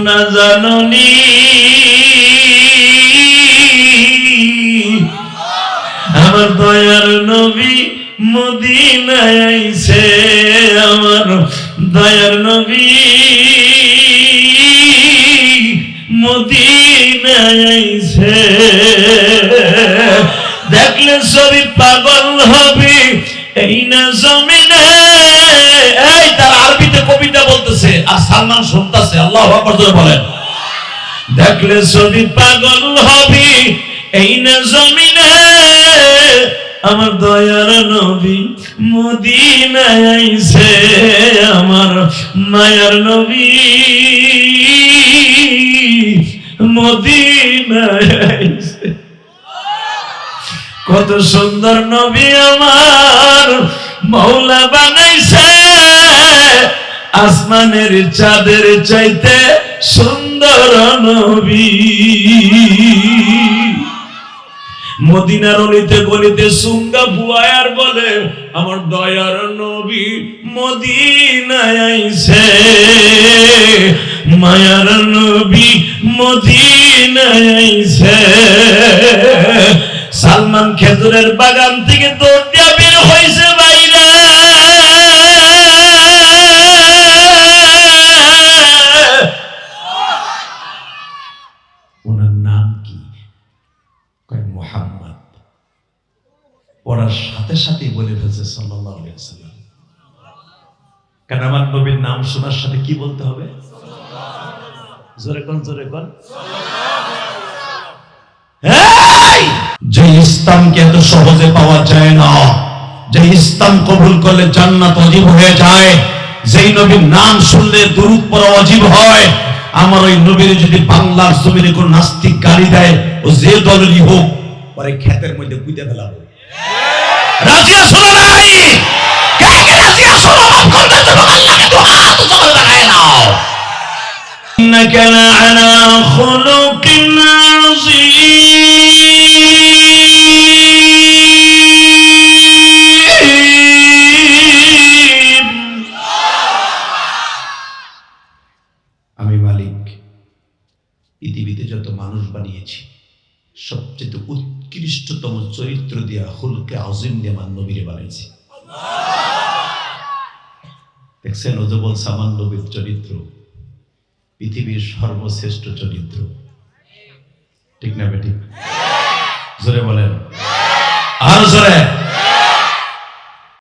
না জাননি আমার দয়ার নবী মদিনায় আইছে আমার দয়ার নবী মদিনায় আইছে দেখলে সবই পাগল হবে এই না জমিনে এই তার আরবিতে কবিতা বলতেছে আর সালমান শুনতেছে আল্লাহু আকবার জোরে বলেন দেখলে সবই পাগল হবে এই না জমিনে আমার দয়ার নবী মদিনায় আইছে আমার মায়ার নবী মদিনায় আইছে কত সুন্দর নবী আমার মওলা বানাইছে আসমানের চাঁদের চাইতে সুন্দর নবী মদিনার অলিতে গলিতে সুঙ্গা ফুয়ায়ার বলে আমার দয়ার নবী মদিনায় আইছে মায়ার নবী মদিনায় আইছে সালমান খেজুরের বাগান থেকে দৌড় দিয়া বের হইছে বাইরে ওনার নাম কি কয় মুহাম্মদ পড়ার সাথে সাথে বলে ফেলছে সাল্লাল্লাহু আলাইহি ওয়াসাল্লাম কারণ আমার নবীর নাম শোনার সাথে কি বলতে হবে জোরে কোন যে ইসলামকে এত সহজে পাওয়া যায় না যে ইসলাম কবুল করলে জান্নাত ওয়াজিব হয়ে যায় যেই নবীর নাম শুনলে দুরূদ পড়া ওয়াজিব হয় আমার ওই নবীর যদি বাংলার জমিনে কোন নাস্তিক গালি দেয় ও যে দলেরই হোক পরে ক্ষেতের মধ্যে কুইতে ফেলাবো রাজি আছো না নাই কে কে রাজি আছো মাফ করতে তো আল্লাহকে তো হাত জোরে লাগায় নাও ইন্নাকা আলা খুলুকিন আযীম আমি মালিক পৃথিবীতে যত মানুষ বানিয়েছি সবচেয়ে উৎকৃষ্টতম চরিত্র দিয়া খুলকে আযীম দিয়ে আমার নবীরে বানাইছি দেখছেন ও যে বলছে আমার নবীর চরিত্র পৃথিবীর সর্বশ্রেষ্ঠ চরিত্র ঠিক না বেটি জোরে বলেন আর জোরে